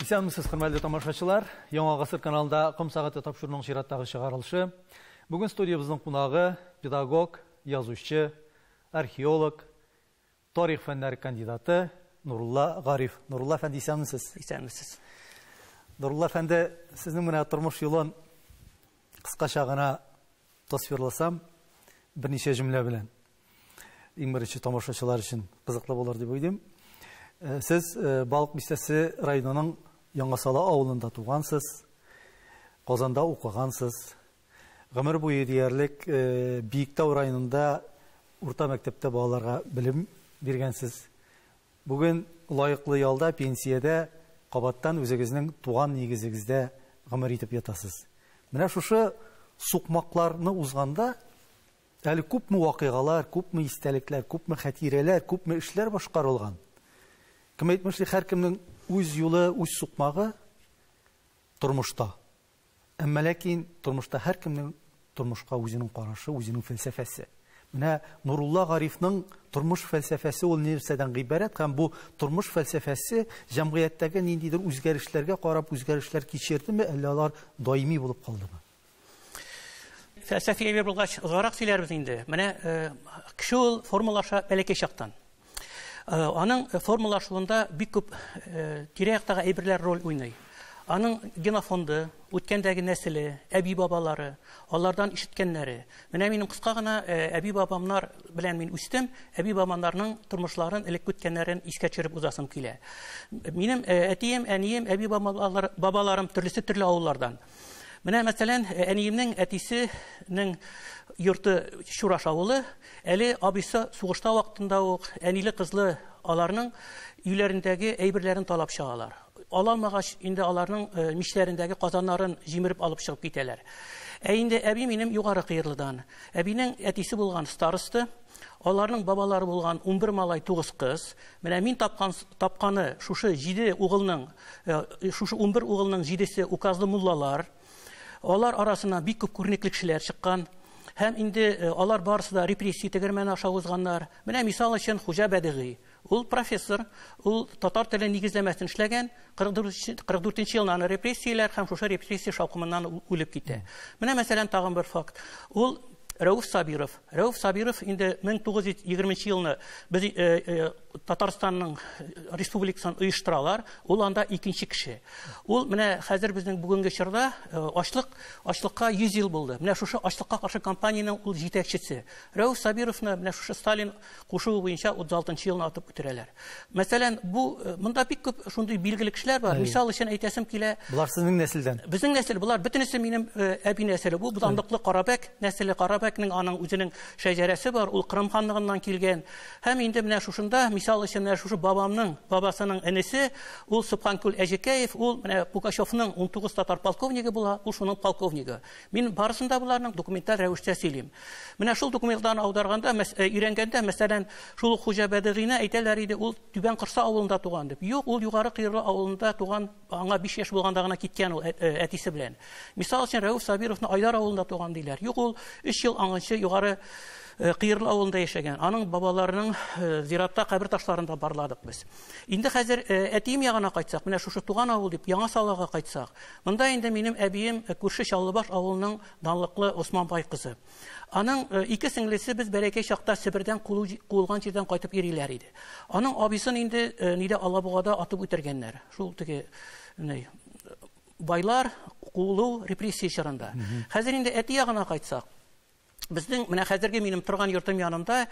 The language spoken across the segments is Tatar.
Исәнмесез, хөрмәтле тамашачылар. Яңа гасыр каналында Ком сәгате тапшыруның чираттагы чыгарылышы. Бүген студиябызның кунагы педагог, язучы, археолог, тарих фәннәре кандидаты Нурулла Гариф. Нурулла әфәнде, исәнмесез? Исәнмесез. Нурулла әфәнде, сезнең менә тормыш юлын кыскача гына тасвирласам, берничә җөмлә белән. Иң беренче тамашачылар өчен кызыклы булыр дип уйлыйм. Сез Балык Бистәсе районының Яңасала авылында тугансыз, Казанда укыгансыз. Гомер буе диярлек Биектау районында урта мәктәптә балаларга белем биргәнсез. Бүген лаеклы ялда, пенсиядә кабаттан үзегезнең туган нигезегездә гомер итеп ятасыз. Менә шушы сукмакларны узганда әле күпме вакыйгалар, күпме истәлекләр, күпме хатирәләр, күпме эшләр башкарылган. Кем әйтмешли, һәркемнең үз юлы, үз сукмагы тормышта. Әмма ләкин тормышта һәркемнең тормышка үзенең карашы, үзенең фәлсәфәсе. Менә Нурулла Гарифның тормыш фәлсәфәсе ул нәрсәдән гыйбарәт, һәм бу тормыш фәлсәфәсе җәмгыятьтәге ниндидер үзгәрешләргә карап үзгәрешләр кичердеме, әллә алар даими булып калдымы? Фәлсәфигә булгач, гарак сөйләрбез инде. Менә кеше ул формулаша бәләкәй чактан. Аның формулашуында бик күп тирә-яктагы әйберләр роль уйный. Аның генофонды, үткәндәге нәселе, әби-бабалары, алардан ишеткәннәре. Менә минем кыска гына әби-бабамнар белән мин үстем, әби-бабамнарның тормышларын, элек үткәннәрен искә төшереп узасым килә. Минем әтием, әнием, әби-бабаларым төрле авыллардан. Менә мәсәлән, әниемнең әтисенең йорты Шураш авылы, әле абыйсы сугышта вакытында ук әниле кызлы аларның үйләрендәге әйберләрен талап чыгалар. Алалмагач, инде аларның мичләрендәге казаннарын җимереп алып чыгып китәләр. Инде әби минем югары кыйрлыдан. Әбинең әтисе булган старосты, аларның бабалары булган 11 малай, 9 кыз. Менә мин тапканы шушы 7 угылның, шушы 11 угылның 7-се указлы муллалар. Алар арасына бик күп күренекле кешеләр чыккан. Һәм инде алар барысы да репрессия тегермәне аша узганнар. Менә мисал өчен Хуҗа Бәдигый. Ул профессор, ул татар теле нигезләмәсен эшләгән, 44 елнан репрессияләр һәм шушы репрессия шаукымыннан үлеп китә. Менә мәсәлән тагын бер факт. Ул Рәүф Сабиров инде 1920 елны без Татарстанның республикасын оештыралар. Ул анда икенче кеше. Ул менә хәзер безнең бүгенге чорда ачлыкка 100 ел булды. Менә шушы ачлыкка каршы кампанияның ул җитәкчесе. Рәүф Сабировны менә шушы Сталин кушуы буенча 36 елны атып үтерәләр. Мәсәлән, бу монда бик күп шундый билгеле кешеләр бар. Мисал өчен әйтәсем килә. Булар сезнең нәселдән. Безнең нәсел, булар бөтенесе минем әби нәселе. Бу будандыклы Карабәк нәселе. Карабәкнең аның үзенең шәҗәрәсе бар. Ул Кырым ханлыгыннан килгән. Һәм инде менә шушында мисал өчен шушы бабасының энесе, ул Субханкул Әҗекәев, ул менә Пугачевның 19 татар полковнигі була, ул шуның полковнигі. Мин барысында буларның документаль рәвештә сөйлим. Менә шул документларны аударганда, өйрәнгәндә, мәсәлән, шул Хуҗа Бәдигыйне әйтәләр иде, ул Түбән Кырса авылында туган дип. Юк, ул Югары Кыйрлы авылында туган, аңа 5 яшь булганда гына киткән ул әтисе белән. Мисал өчен Рәүф Сабировны Айдар авылында туган диләр. Юк, ул 3 ел аңынчы Югары Кыйрлы авылында яшәгән. Аның бабаларының зиратта кабер ташларында барладык без. Инде хәзер әтием ягына кайтсак, менә шушы туган авыл дип Яңасалага кайтсак, монда инде минем әбием күрше Чаллыбаш авылының данлыклы Османбай кызы. Аның 2 сеңлесе без бәләкәй чакта Себердән куылган җирдән кайтып йөриләр иде. Аның абыйсын инде нидә Алабугада атып үтергәннәр. Шул теге байлар куылу репрессия чорында. Хәзер инде әти ягына кайтсак, безнең менә хәзерге минем торган йортым янында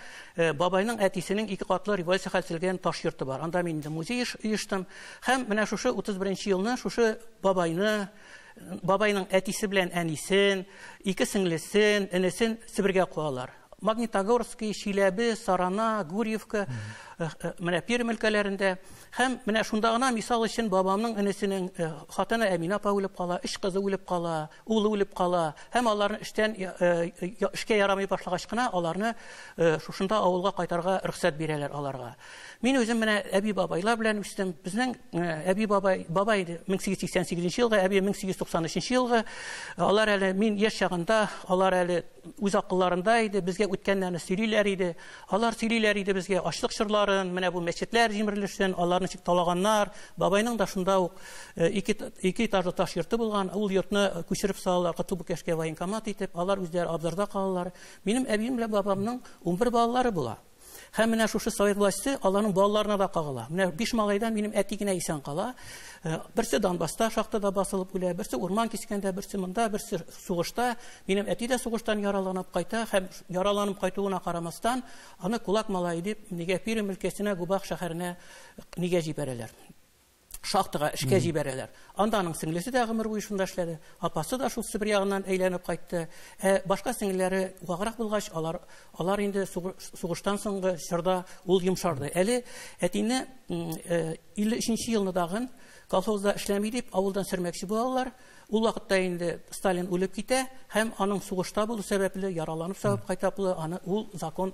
бабайның әтисенең 2 катлы революция хәлселгән таш йорты бар. Анда мин дә музей оештым. Һәм менә шушы 31 елны шушы бабайның әтисе белән әнисен, 2 сеңлесен, энесен Себергә куалар. Магнитогорский, Чиләбе, Сарана, Гурьевка, менә Пермь өлкәләрендә. Һәм менә шунда гына мисал өчен бабамның энесенең хатыны Әминә апа үлеп кала, 3 кызы үлеп кала, улы үлеп кала. Һәм аларны эшкә ярамый башлагач кына аларны шушында авылга кайтарга рөхсәт бирәләр аларга. Мин үзем менә әби-бабайлар белән үстем. Безнең әби-бабай 1888 елгы, әби 1893 елгы. Алар әле мин яшь чагында, алар әле үз акылларында иде, безгә безгә үткәннәрне сөйлиләр иде. Алар сөйлиләр иде безгә ачлык чорларын, менә бу мәчетләр җимерелешен, аларны чик талаганнар. Бабайның да шунда ук ике этажлы таш йорты булган. Ул йортны күчереп салалар, Котубукешкә военкомат итеп, алар үзләре абзарда калалар. Минем әбием белән бабамның 11 балалары була. Һәм менә шушы совет власте аларның балаларына да кагыла. Менә 5 малайдан минем әти генә исән кала. Берсе Донбасста шахтада басылып үлә, берсе урман кискәндә, берсе монда, берсе сугышта. Минем әти дә сугыштан яраланып кайта, һәм яраланып кайтуына карамастан, аны кулак малай дип, нигә Пермь өлкәсенә Губах шәһәренә нигә җибәрәләр. Шахтага эшкә җибәрәләр. Анда аның сеңлесе дә гомер буе шунда эшләде. Апасы да шул Сибир ягыннан әйләнеп кайтты. Башка сеңлеләре ваграк булгач, алар инде сугыштан соңгы чорда ул йомшарды. Әле әтине 53 елны дагын колхозда эшләми дип авылдан сөрмәкче булалар. Ул вакытта инде Сталин үлеп китә, һәм аның сугышта булу сәбәпле яраланып сабып кайтаплы, ул закон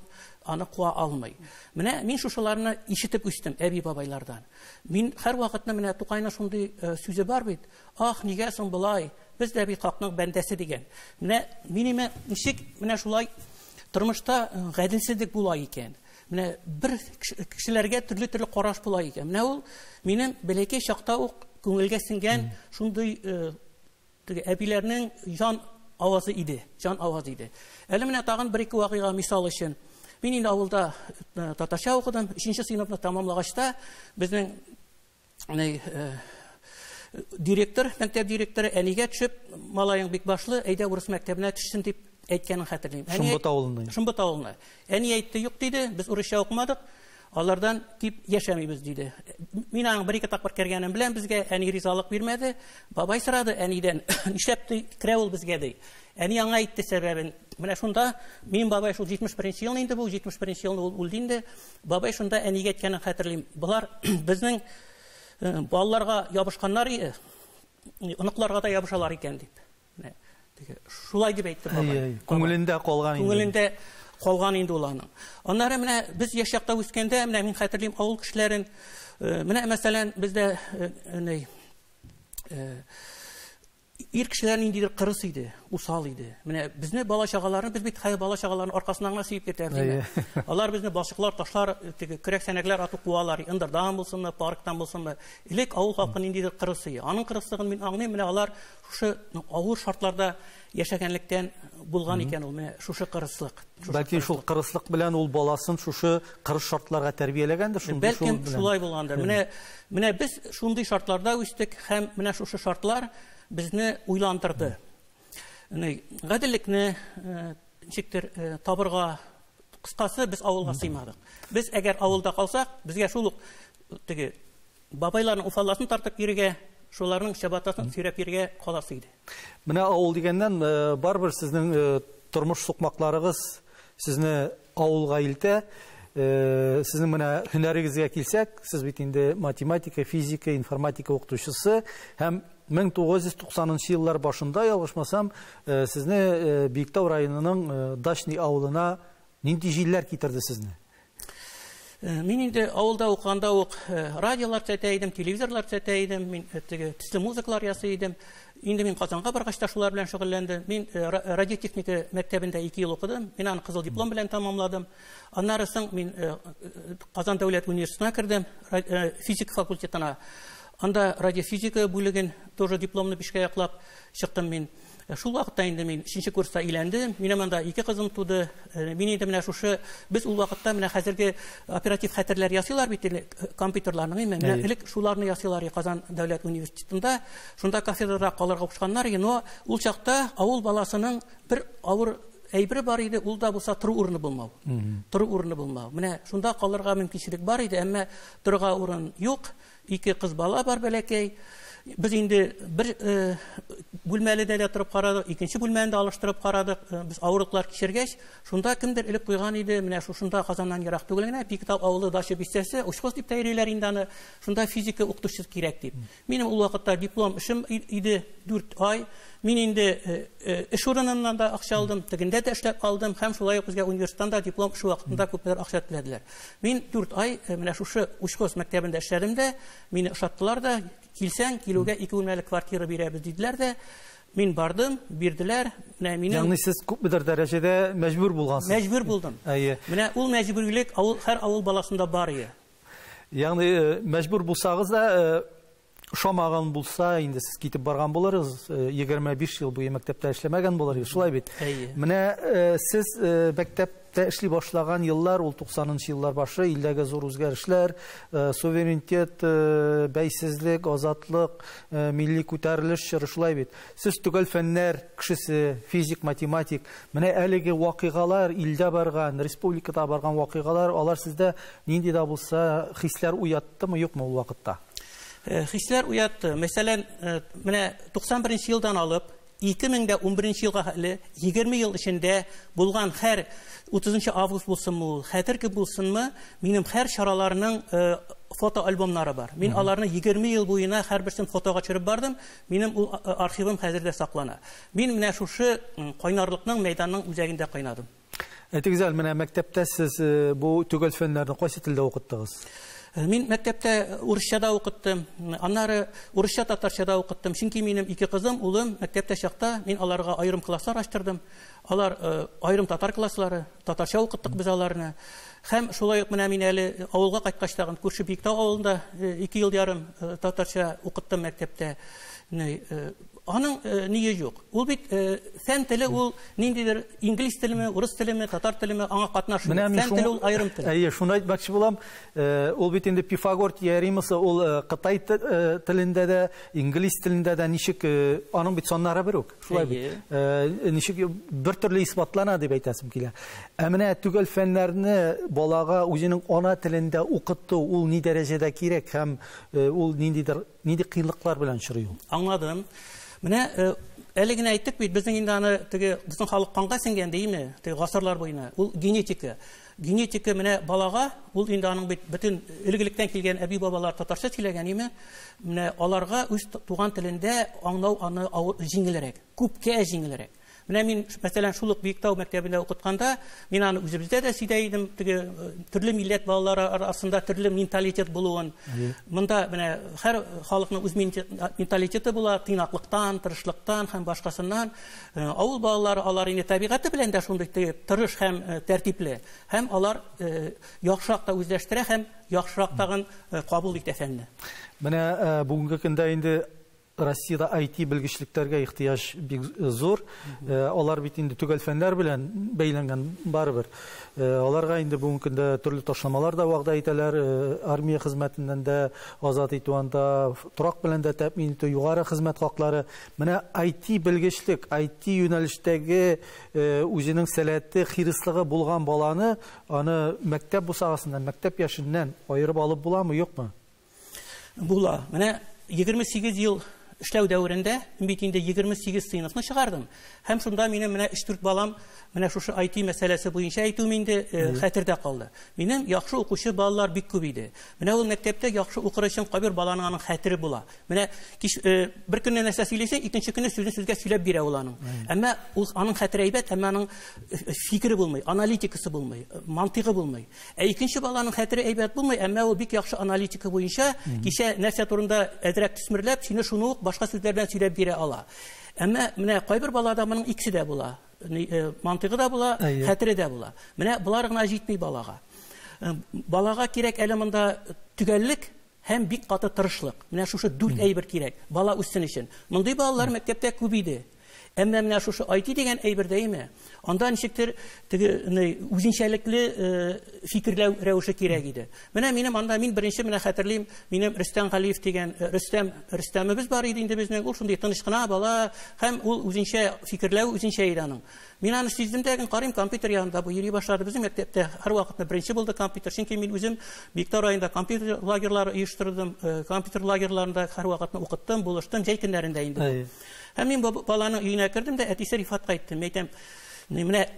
аны куа алмый. Менә мин шушыларны ишетеп үстем әби бабайлардан. Мин һәр вакытны менә Тукайның шундый сүзе бар бит. Ах, нигә соң булай? Без дә бит хакның бәндәсе дигән. Менә минеме ничек менә шулай тормышта гаделсезлек була икән. Менә бер кешеләргә төрле караш була икән. Менә ул минем бәләкәй чакта ук күңелгә сиңгән шундый әбиләрнең жан авазы иде. Әле менә тагын бер-ике вакыйга мисал өчен. Мин инде авылда татарча укыдым. 3нче сыйныфны тәмамлагачта безнең директор, мәктәп директоры әнигә төшеп, малаең бик башлы, әйдә урыс мәктәбенә төшсен дип әйткәнен хәтерлим. Шымбыт авылына. Әни әйтте, юк диде, без урысча укымадык. Алардан тип яшәмибез диде. Мин аның бер-ике тапкыр кергәнем белән безгә әни ризалык бирмәде. Бабай сорады әнидән, нишләп керә ул безгә ди. Әни аңа әйтте сәбәбен. Менә шунда минем бабай шул 71 елны инде бу, 71 елны ул үлде инде. Бабай шунда әнигә әйткәнен хәтерлим. Булар безнең балаларга ябышканнар иде. Оныкларга да ябышалар икән дип. Менә шулай дип әйтте бабай. Күңелендә калган инде. Күңелендә калган инде ул аның. Аннары менә без яшьякта үскәндә, менә мин хәтерлим авыл кешеләрен, менә мәсәлән бездә ир кешеләр ниндидер кырыс иде, усал иде. Менә безне бала-чагаларны, без бит хәй бала-чагаларны аркасыннан гына сөеп китәрбез. Алар безне балчыклар, ташлар, көрәк сәнәкләр атып куалар, ындырдан булсынмы, парктан булсынмы. Илек авыл халкы ниндидер кырыс иде. Аның кырыслыгын мин аңлыйм, менә алар шушы авыр шартларда яшәгәнлектән булган икән ул, менә шушы кырыслык. Бәлки шул кырыслык белән ул баласын шушы кырыс шартларга тәрбияләгәндер, шундый шул белән. Бәлки шулай булгандыр. Менә без шундый шартларда үстек, һәм менә шушы шартлар безне уйландырды. Гаделлекне ничектер табырга, кыскасы без авылга сыймадык. Без әгәр авылда калсак, безгә шул ук бабайларның уфалласын тартып йөрергә, шуларның шабатасын сөйрәп йөрергә каласы иде. Менә авыл дигәннән барбер сезнең тормыш сукмакларыгыз сезне авылга илтә. Сезнең менә һөнәрегезгә килсәк, сез бит инде математика, физика, информатика укытучысы һәм 1990 еллар башында, ялгышмасам, сезне Биектау районының Дачный авылына нинди җилләр китерде сезне? Мин инде авылда укганда ук радиолар төзәтә идем, телевизорлар төзәтә идем, мин төсле музыкалар ясый идем. Инде мин Казанга баргач та шулар белән шөгыльләндем. Мин радиотехника мәктәбендә 2 ел укыдым. Мин аны кызыл диплом белән тәмамладым. Аннары соң мин Казан дәүләт университетына кердем, физика факультетына. Анда радиофизика бүлеген тоже дипломны бишкә яклап чыктым мин. Шул вакытта инде мин 3нче курста өйләндем. Минем анда 2 кызым туды. Мин инде менә шушы без ул вакытта менә хәзерге оператив хәтерләр ясыйлар бит компьютерларның, менә элек шуларны ясыйлар Казан дәүләт университетында. Шунда кафедрада калырга кушканнар, но ул чакта авыл баласының бер авыр әйбере бар иде, ул да булса туры урыны булмау. Туры урыны булмау. Менә шунда калырга мөмкинчелек бар иде, әмма торга урын юк. 2 кыз бала бар бәләкәй. Biz инде бер бүлмәледә дә торып карадык, икенче бүлмәне дә алыштырып карадык. Без авырлыклар кичергәч, шунда кемдер элеп куйган иде, менә шушында Казаннан ярак түгел генә Биектау авылы Дача бистәсе, учхоз дип тәйриләр инде аны. Шунда физика укытучысы кирәк дип. Минем ул вакытта диплом эшем иде 4 ай. Мин инде эш урыныннан да акча алдым, тегендә дә эшләп алдым, һәм шулай ук безгә университетта диплом эше вакытында күпләр акча теләделәр. Мин 4 ай менә шушы учхоз мәктәбендә эшләдем дә, мине ошаттылар да, килсәң, килүгә 2 бүлмәле квартира бирәбез диделәр дә. Мин бардым, бирделәр. Менә минем Ягъни сез күпмедер дәрәҗәдә мәҗбүр булгансыз. мәҗбүр булдым. Әйе. Менә ул мәҗбүрлек һәр авыл баласында бар иде. Ягъни мәҗбүр булсагыз да, ошамаган булса, инде сез китеп барган булырсыз, 25 ел буе мәктәптә эшләмәгән булыр, шулай бит. Менә сез мәктәптә эшли башлаган еллар, ул 90-нчы еллар башы, илдәге зур үзгәрешләр, суверенитет, бәйсезлек, азатлык, милли күтәрелеш чоры, шулай бит. Сез төгәл фәннәр кешесе, физик, математик, менә әлеге вакыйгалар, илдә барган, республикада барган вакыйгалар, алар сездә нинди дә булса хисләр уяттымы, юкмы ул вакытта? Хисләр уятты. Мәсәлән, менә 91 елдан алып 2011 елга хәле 20 ел эчендә булган һәр 30 август булсынмы ул, хәтерге булсынмы, минем һәр чараларның фото альбомнары бар. Мин аларны 20 ел буена һәрберсен фотога төшереп бардым. Минем ул архивым хәзердә саклана. Мин менә шушы кайнарлыкның мәйданның үзәгендә кайнадым. Әйтегез әле, менә мәктәптә сез бу төгәл фәннәрне кайсы телдә укыттыгыз? Мин мәктәптә урысчада укыттым, аннары урысча татарчада укыттым. Чөнки минем ике кызым, улым мәктәптә чакта мин аларга аерым класслар ачтырдым. Алар аерым татар класслары, татарча укыттык біз аларны. Һәм шулай ук менә мин әле авылга кайткач тагын күрше Биектау авылында 2 ел ярым татарча укыттым мәктәптә. Аның ние юк. Ул бит фән теле, ул ниндидер инглиз телеме, урыс телеме, татар телеме аңа катнашмый. Фән теле ул аерым тел. Әйе, шуны әйтмәкче булам. Ул бит инде Пифагор теоремасы, ул Кытай телендә дә, инглиз телендә дә ничек аның бит саннары бер үк. Шулай бит. Ничек бер төрле исбатлана дип әйтәсем килә. Ә менә төгәл фәннәрне балага үзенең ана телендә укыту, ул ни дәрәҗәдә кирәк һәм ул нинди кыенлыклар белән чорый ул? Аңладым. Менә әле генә әйттек бит, безнең инде аны безнең халык канга сеңгән дейме, гасырлар буена. Ул генетика. Генетика менә балага, ул инде аның бит бөтен элгелектән килгән әби бабалар татарча сөйләгән име, менә аларга үз туган телендә аңлау аны җиңелрәк, күпкә җиңелрәк. Менә мин мәсәлән шул ук Биектау мәктәбендә укытканда, мин аны үзебездә дә сөйдә идем, төрле милләт балалары арасында төрле менталитет булуын. Монда менә һәр халыкның үз менталитеты була, тыйнаклыктан, тырышлыктан һәм башкасыннан. Авыл балалары алар инде табигаты белән дә шундый тырыш һәм тәртипле. Һәм алар яхшырак та үзләштерә һәм яхшырак тагын кабул итә фәнне. Менә бүгенге көндә инде Россиядә IT белгечлекләргә ихтыяҗ бик зур. Алар бит инде төгәл фәннәр белән бәйләнгән барыбер. Аларга инде бүгенге көндә төрле ташламалар да вәгъдә итәләр. Армия хезмәтеннән дә азат итү анда, торак белән дә тәэмин итү, югары хезмәт хаклары. Менә IT белгечлек, IT юнәлештәге үзенең сәләте, хирислыгы булган баланы аны мәктәп бусагасыннан, мәктәп яшеннән аерып алып буламы, юкмы? Була. Менә 28 ел эшләү дәверендә бит инде 28 сыйныфны чыгардым. Һәм шунда минем менә 3-4 балам менә шушы IT мәсьәләсе буенча әйтү инде хәтердә калды. Минем яхшы укучы балалар бик күп иде. Менә ул мәктәптә яхшы укыр өчен кайбер баланың аның хәтере була. Менә бер көнне нәрсә сөйләсә, икенче көнне сүзгә сөйләп бирә ул аның. Әмма ул аның хәтере әйбәт, әмма аның фикере булмый, аналитикасы булмый, мантыгы булмый. Ә икенче баланың хәтере әйбәт булмый, әмма ул бик яхшы аналитика буенча кичә нәрсә турында әдрәк төсмерләп, сине шуны ук башка сүзләр белән сөйләп бирә ала. Әмма менә кайбер балада моның икесе дә була. Мантыгы да була, хәтере дә була. Менә булар гына җитми балага. Балага кирәк әле монда төгәллек һәм бик каты тырышлык. Менә шушы 4 әйбер кирәк бала үссен өчен. Мондый балалар мәктәптә күп иде. Әмма менә шушы IT дигән әйбер дәйме? Анда ничектер үзенчәлекле фикерләү рәвеше кирәк иде. Менә мин беренче менә хәтерлим, минем Рөстәм Галиев дигән Рөстәмебез бар иде инде безнең. Ул шундый тыныч кына бала һәм ул үзенчә фикерләү үзенчә иде аның. Мин аны сиздем дә, карыйм, компьютер янында бу йөри башлады. Безнең мәктәптә һәр вакытта беренче булды компьютер. Чөнки мин үзем Биектау районында компьютер лагерьлары оештырдым. Компьютер лагерьларында һәр вакытны укыттым, булыштым, җәй көннәрендә инде. Һәм мин баланың өенә кердем дә, әтисе Рифатка әйттем. Әйтәм, менә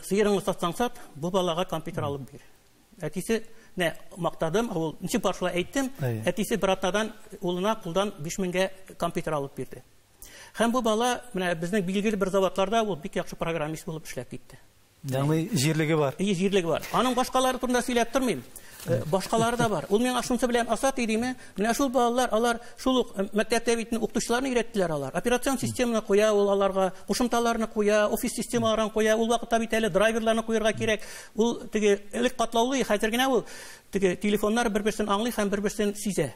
сыерыңны сатсаң сат, бу балага компьютер алып бир. Әтисе мактадым, ул ничек бар шулай әйттем. Әтисе бер атнадан улына кулдан 5000гә компьютер алып бирде. Һәм бу бала менә безнең билгеле бер заводларда ул бик яхшы программист булып эшләп китте. Ягъни җирлеге бар. Җирлеге бар. Аның башкалары турында сөйләп тормыйм. башкалары да бар. Ул миңа шунысы белән асат идеме? Менә шул балалар, алар шул ук мәктәптә бит укытучыларны өйрәттеләр алар. Операцион системаны куя ул аларга, кушымталарны куя, офис системаларын куя. Ул вакытта бит әле драйверларны куярга кирәк. Ул теге элек катлаулы, хәзер генә ул теге телефоннар бер-берсен аңлый һәм бер-берсен сизә.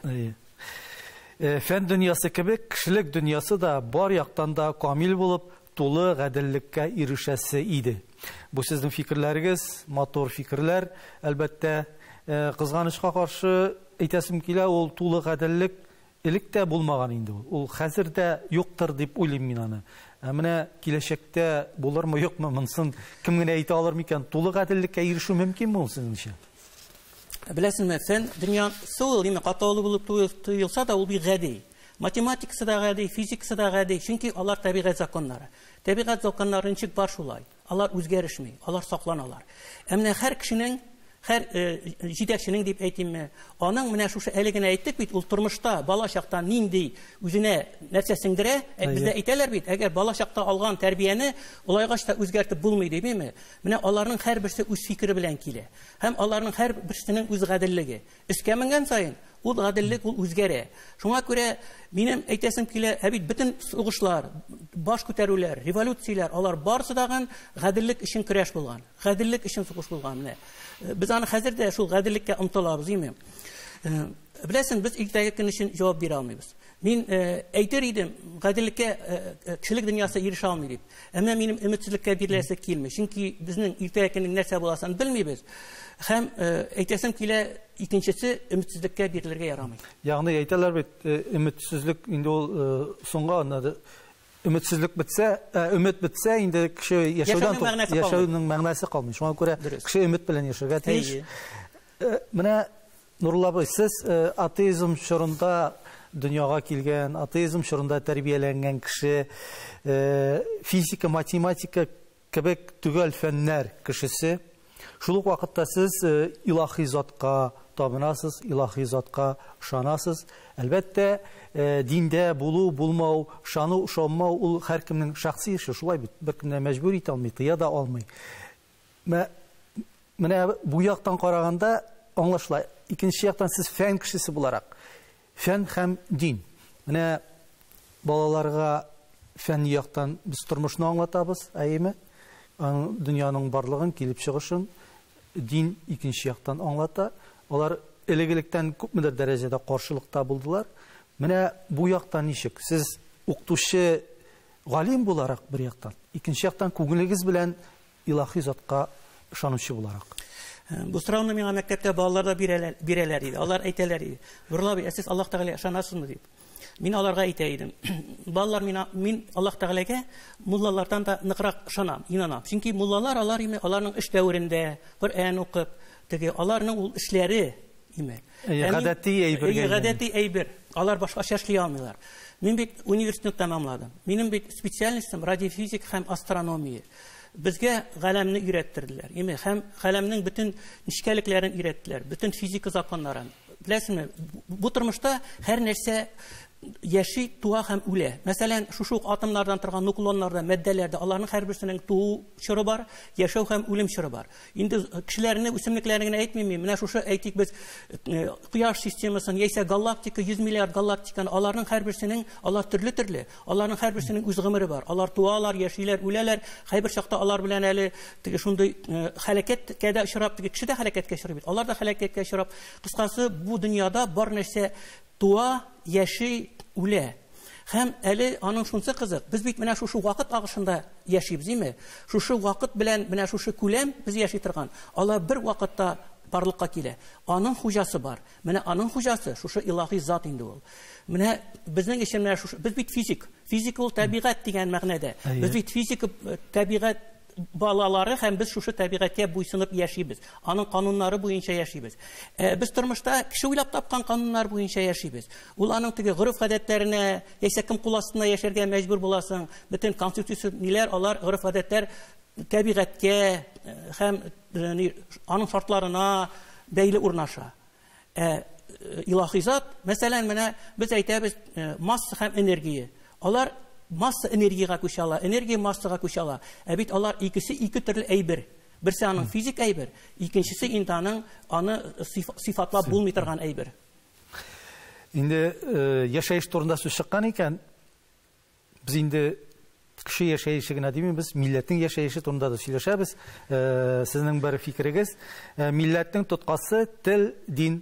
Фән дөньясы кебек, кешелек дөньясы да бар яктан да камил булып, тулы гаделлеккә ирешәсе иде. Бу сезнең фикерләрегез, мотор фикерләр, әлбәттә, кызганычка каршы әйтәсем килә, ул тулы гаделлек элек тә булмаган инде ул. Ул хәзер дә юктыр дип уйлыйм мин аны. Менә киләчәктә булырмы, юкмы, монысын кем генә әйтә алыр микән? Тулы гаделлеккә ирешү мөмкинме ул сезнеңчә? Беләсезме, фән дөньясы ул катаулы булып тоелса да, ул бик гади. Математикасы да гади, физикасы да гади, чөнки алар табигать законнары. Табигать законнары ничек бар шулай? Алар үзгәрешми, алар сакланалар. Менә һәр кешенең, һәр җитәкченең дип әйтимме, аның менә шушы әле генә әйттек бит, ул тормышта бала чактан нинди үзенә нәрсә сеңдерә, бездә әйтәләр бит, әгәр бала чакта алган тәрбияне улайгач та үзгәртеп булмый димме? Менә аларның һәрберсе үз фикере белән килә. Һәм аларның һәрберсенең үз гаделлеге. Өскә менгән саен ул гаделлек ул үзгәрә. Шуңа күрә минем әйтәсем килә, бит бөтен сугышлар, баш күтәрүләр, революцияләр, алар барысы да гаделлек өчен көрәш булган. Гаделлек өчен сугыш булган. Менә без аны хәзер дә шул гаделлеккә омтылабыз, димме? Беләсең, без иртәгә көн өчен җавап бирә алмыйбыз. Мин әйтер идем, гаделлеккә кешелек дөньясы ирешә алмый дип. Әмма минем өметсезлеккә биреләсе килми. Чөнки безнең иртәгә көннең нәрсә буласын белмибез. Һәм әйтәсем килә, икенчесе өметсезлеккә бирелергә ярамый. Ягъни әйтәләр бит, өметсезлек инде ул соңга өметсезлек бетсә, өмет бетсә, инде кеше яшәүнең мәгънәсе калмый. Шуңа күрә кеше өмет белән яшәргә тиеш. Менә Нурулла абый, сез атеизм чорында дөньяга килгән, атеизм чорында тәрбияләнгән кеше, физика, математика кебек түгел фәннәр кешесе. Шул ук вакытта сез илаһи затка табынасыз, илаһи затка ышанасыз. Әлбәттә, диндә булу, булмау, ышану, ышанмау ул һәркемнең шәхси эше, шулай бит. Беркемне мәҗбүр итә алмый, тыя да алмый. Менә бу яктан караганда аңлашыла. Икенче яктан сез фән кешесе буларак, фән һәм дин. Менә балаларга фән яктан без тормышны аңлатабыз, әйеме? Дөньяның барлыгын, килеп чыгышын дин икенче яктан аңлата. Алар элегелектән күпмедер дәрәҗәдә каршылыкта булдылар. Менә бу яктан ничек? Сез укытучы, галим буларак бер яктан, икенче яктан күңелегез белән илаһи затка ышанучы буларак. Бу сорауны миңа мәктәптә балаларда бирәләр иде. Алар әйтәләр иде. Нурулла абый, сез Аллаһ Тәгаләгә ышанасызмы дип. Мин аларга әйтә идем. Балалар, мин Аллаһ Тәгаләгә муллалардан да ныграк ышанам, инанам. Чөнки муллалар аларның эш дәверендә Коръән укып, теге аларның ул эшләре гадәти әйбер. Алар башкача эшли алмыйлар. Мин бит университетны тәмамладым. Минем бит специальностем радиофизик һәм астрономия. Безгә галәмне өйрәттерделәр. Һәм галәмнең бөтен нишкәлекләрен өйрәттеләр, бөтен физика законнарын. Беләсезме, бу тормышта һәр нәрсә яши, туа һәм үлә. Мәсәлән, шушы атомнардан торган нуклоннарда, маддәләрдә аларның һәрберсенең туу чоры бар, яшәү һәм үлем чоры бар. Инде кешеләрне, үсемлекләрне генә әйтмим, менә шушы әйтик без Кояш системасын, яисә галактика, 100 миллиард галактиканы, аларның һәрберсенең, алар төрле-төрле, аларның һәрберсенең үз гомере бар. Алар туалар, яшиләр, үләләр. Һәйбер чакта алар белән әле теге шундый хәрәкәткә дә очрап, теге кеше дә хәрәкәткә очрый бит. Алар да хәрәкәткә очрап, кыскасы, бу дөньяда бар нәрсә туа, яши, үлә. Һәм әле аның шунсы кызык. Без бит менә шушы вакыт агышында яшибез, диме? Шушы вакыт белән менә шушы күләм без яши торган. Алар бер вакытта барлыкка килә. Аның хуҗасы бар. Менә аның хуҗасы шушы илаһи зат инде ул. Менә безнең өчен менә шушы, без бит физик. Физик ул табигать дигән мәгънәдә. Без бит физик табигать балалары һәм без шушы табигатькә буйсынып яшибез. Аның кануннары буенча яшибез. Без тормышта кеше уйлап тапкан кануннар буенча яшибез. Ул аның теге гореф-гадәтләренә, яисә кем кул астында яшәргә мәҗбүр буласың, бөтен конституция ниләр, алар гореф-гадәтләр табигатькә һәм аның шартларына бәйле урнаша. Илаһи зат, мәсәлән, менә без әйтәбез, масса һәм энергия. Алар масса энергияга күчә ала, энергия массага күчә ала. Бит алар икесе ике төрле әйбер. Берсе аның физик әйбер, икенчесе инде аны сифатлап булмый торган әйбер. Инде яшәеш турында сүз чыккан икән, без инде кеше яшәеше генә димибез, милләтнең яшәеше турында да сөйләшәбез. Сезнең бер фикерегез, милләтнең тоткасы тел, дин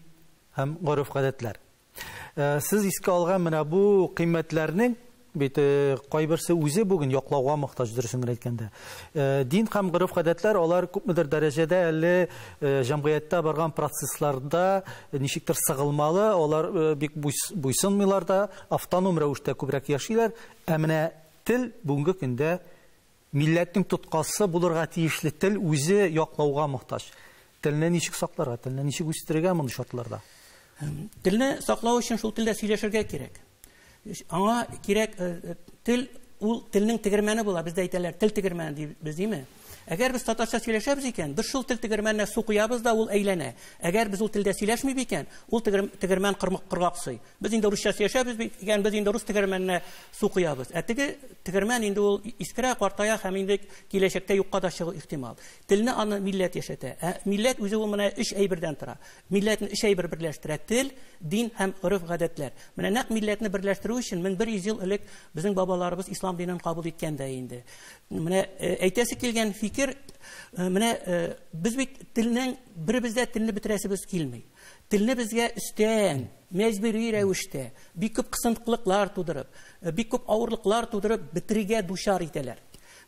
һәм гореф-гадәтләр. Сез искә алган менә бу кыйммәтләрнең бит кайберсе үзе бүген яклауга мохтаҗ, дөресен әйткәндә. Дин һәм гореф-гадәтләр алар күпмедер дәрәҗәдә әле җәмгыятьтә барган процессларда ничектер сыгылмалы, алар бик буйсынмыйлар да, автоном рәвештә күбрәк яшиләр. Ә менә тел бүгенге көндә милләтнең тоткасы булырга тиешле тел үзе яклауга мохтаҗ. Телне ничек сакларга, телне ничек үстерергә мондый шартларда? Телне саклау өчен шул телдә сөйләшергә кирәк. Аңа кирәк тел, ул телнең тегермәне була, бездә әйтәләр, тел тегермәне дибез, диме? Әгәр без татарча сөйләшәбез икән, без шул тел тегермәненә су куябыз да, ул әйләнә. Әгәр без ул телдә сөйләшмибез икән, ул тегермән кыргаксый. Без инде русча сөйләшәбез икән, без инде рус тегермәненә су куябыз. Ә теге тегермән инде ул искерә, картая һәм инде киләчәктә юкка да чыгу ихтимал. Телне аны милләт яшәтә. Милләт үзе ул менә 3 әйбердән тора. Милләтне 3 әйбер берләштерә: тел, дин һәм гореф-гадәтләр. Менә нәкъ милләтне берләштерү өчен 1100 ел элек безнең бабаларыбыз ислам динен кабул иткән дә инде. Менә әйтәсе килгән фикер, менә без бит телнең беребездә телне бетерәсебез килми. Телне безгә өстән, мәҗбүри рәвештә, бик күп кысынтылыклар тудырып, бик күп авырлыклар тудырып бетерергә дучар итәләр.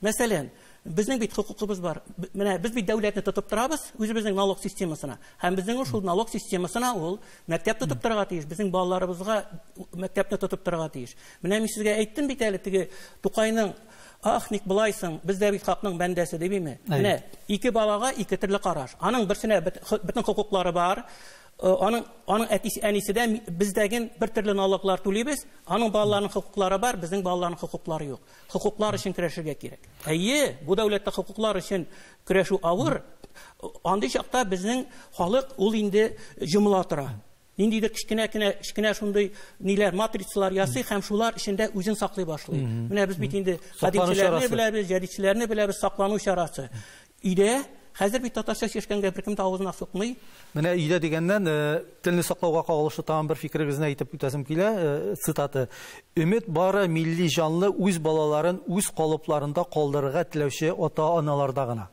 Мәсәлән, безнең бит хукукыбыз бар. Менә без бит дәүләтне тотып торабыз, үзебезнең налог системасына. Һәм безнең шул налог системасына ул мәктәп тотып торырга тиеш, безнең балаларыбызга мәктәпне тотып торырга тиеш. Менә мин сезгә әйттем бит әле теге Тукайның "Ах, ник булайсың, бездә бит хакның бәндәсе" дибеме? Менә ике балага ике төрле караш. Аның берсенә бөтен хукуклары бар. Аның әниседә бездәген бер төрле налоглар түлибез, аның балаларының хукуклары бар, безнең балаларның хукуклары юк. Хукуклар өчен көрәшергә кирәк. Әйе, бу дәүләттә хукуклар өчен көрәшү авыр. Андый чакта безнең халык ул инде җомыла тора. Ниндидер кичкенә шундый ниләр, матрицалар ясый һәм шулар эчендә үзен саклый башлый. Менә без бит инде хадимчеләрне беләбез, җәдитчеләрне беләбез, саклану чарасы. Өйдә хәзер бит татарча сөйләшкәнгә беркем дә авызына сукмый. Менә өйдә дигәннән телне саклауга кагылышлы тагын бер фикерегезне әйтеп үтәсем килә, цитаты: "Өмет бары милли җанлы үз балаларын үз калыпларында калдырырга теләүче ата-аналарда гына."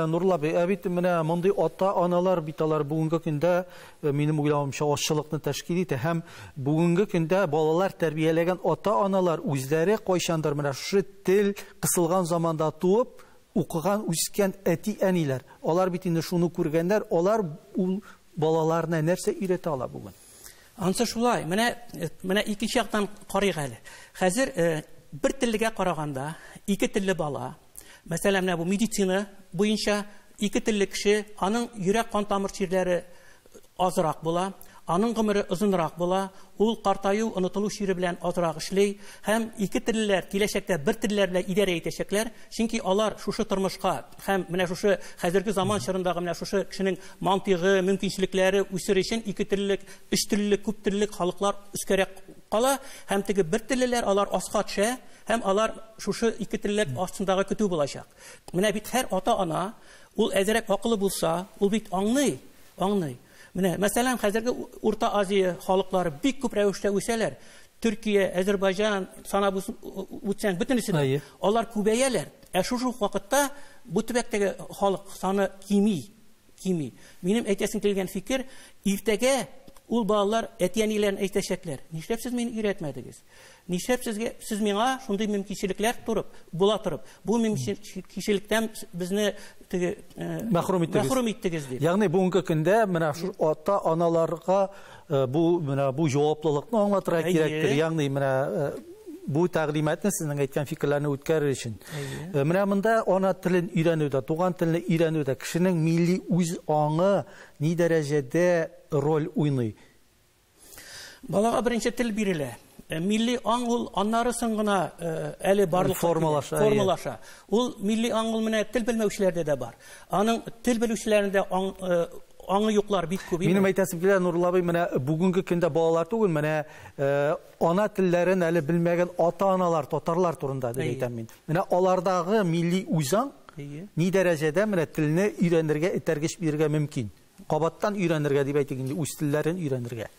Нурлы бей, бит менә мондый ата-аналар бит алар бүгенге көндә минем уйлавымча ашчылыкны тәшкил итә һәм бүгенге көндә балалар тәрбияләгән ата-аналар үзләре кайчандыр менә шушы тел кысылган заманда туып укыган, үскән әти-әниләр. Алар бит инде шуны күргәннәр, алар ул балаларына нәрсә өйрәтә ала бүген? Ансы шулай. Менә икенче яктан карыйк әле. Хәзер бер теллегә караганда ике телле бала, мәсәлән, менә бу медицина буенча ике телле кеше, аның йөрәк кан тамыр чирләре азрак була, аның гомере озынрак була, ул картаю, онытылу чире белән азрак эшли, һәм ике теллеләр киләчәктә бер телләр белән идарә итәчәкләр, чөнки алар шушы тормышка һәм менә шушы хәзерге заман чорындагы менә шушы кешенең мантыйгы, мөмкинчелекләре үсер өчен ике теллелек, өч теллелек, күп теллелек халыклар үскәрәк кала, һәм теге бер теллеләр алар аска төшә, һәм алар шушы ике теллелек астындагы көтү булачак. Менә бит һәр ата-ана, ул әзрәк акылы булса, ул бит аңлый. Менә, мәсәлән, хәзерге Урта Азия халыклары бик күп рәвештә үсәләр. Төркия, Азәрбайҗан, санап үтсәң, бөтенесе дә. Алар күбәяләр. Ә шушы вакытта бу төбәктәге халык саны кими. Минем әйтәсем килгән фикер, иртәгә ул балалар әти-әниләрен әйтәчәкләр: "Нишләп сез мине өйрәтмәдегез? Нишләп сез миңа шундый мөмкинчелекләр була турып, бу мөмкинчелектән безне мәхрүм иттегез" дип. Ягъни бүгенге көндә менә шу ата-аналарга бу җаваплылыкны аңлатырга кирәктер. Ягъни менә бу тәгълиматны сезнең әйткән фикерләрне үткәрер өчен. Менә монда ана телен өйрәнүдә, туган телне өйрәнүдә кешенең милли үз аңы ни дәрәҗәдә роль уйный? Балага беренче тел бирелә. Милли аң ул аннарысын гына әле барлык формалаша. Ул милли аң ул менә тел белмәүчеләрдә дә бар. Аның тел белүчеләрендә аңы юклар бик күп. Минем әйтәсем килә, Нурлы абый, менә бүгенге көндә балалар түгел, менә ана телләрен әле белмәгән ата-аналар, татарлар турында дип әйтәм мин. Менә алардагы милли үзаң Ни дәрәҗәдә менә телне өйрәнергә, этәргеч бирергә мөмкин? Кабаттан өйрәнергә дип әйтик инде, үз телләрен өйрәнергә.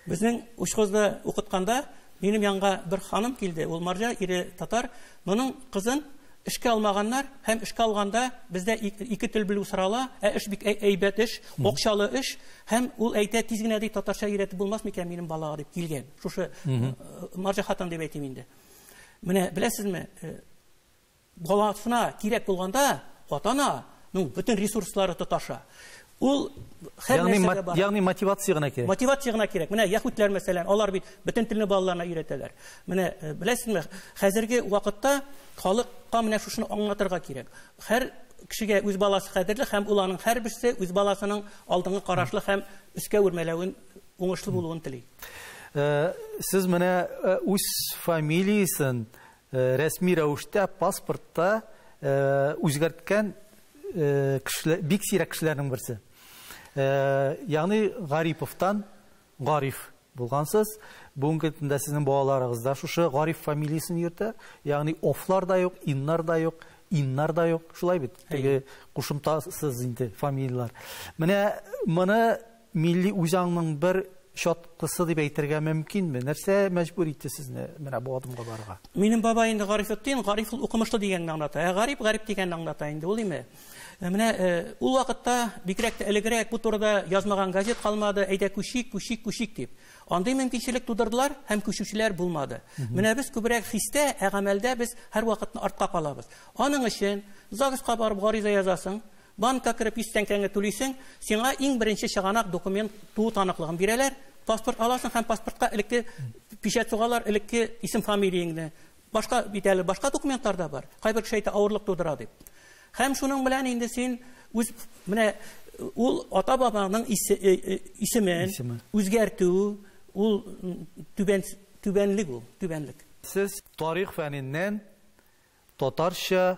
Безнең учхозда укытканда минем янга бер ханым килде. Ул марҗа, ире татар. Моның кызын эшкә алмаганнар, һәм эшкә алганда бездә ике тел белү сорала, эш бик әйбәт эш, акчалы эш, һәм ул әйтә, тиз генә ди татарча өйрәтеп булмас микән минем балага дип килгән. Шушы марҗа хатын дип әйтим инде. Менә беләсезме, баласына кирәк булганда ата-ана бөтен ресурслары татарча. Ул ягъни мотивация гына кирәк. Мотивация гына кирәк. Менә яһүдләр мәсәлән, алар бит бөтен телне балаларына өйрәтәләр. Менә беләсезме, хәзерге вакытта халыкка менә шушыны аңлатырга кирәк. Һәр кешегә үз баласы кадерле, һәм ул аның һәрберсе үз баласының алдыңгы карашлы һәм үскә үрмәләвен, уңышлы булуын тели. Сез менә үз фамилиясын рәсми рәвештә паспортта үзгәрткән бик сирәк кешеләрнең берсе. Ягъни Гариповтан Гариф булгансыз. Бүгенге көндә сезнең балаларыгызда шушы Гариф фамилиясын йөртә. Ягъни офлар да юк, иннар да юк, иннар да юк. Шулай бит. Теге кушымтасыз инде фамилиялар. Менә моны милли үзаңның бер шаткысы дип әйтергә мөмкинме? Нәрсә мәҗбүр итте сезне менә бу адымга барырга? Минем бабай инде Гарифовтин, Гариф укымышлы дигәнне аңлата. Гариф дигәнне аңлата инде, ул име? Менә ул вакытта бигрәк тә элегрәк бу турыда язмаган газет калмады, әйдә күчик дип. Андый мөмкинчелек тудырдылар, һәм күчүчеләр булмады. Менә без күбрәк хистә, гамәлдә без һәр вакытны артка калабыз. Аның өчен ЗАГСка барып гариза язасың, банкка кирип 100 тәңкәңне түлисең, сиңа иң беренче чыганак документ туу таныклыгын бирәләр, паспорт аласың һәм паспортка элекке печать сугалар, элекке исем фамилияңне. Башка битәле, башка документлар да бар. Кайбер кеше әйтә, авырлык тудыра дип. Һәм шуның белән инде син үз менә ул ата-бабаның исемен үзгәртү, ул түбәнлек. Сез тарих фәненнән татарча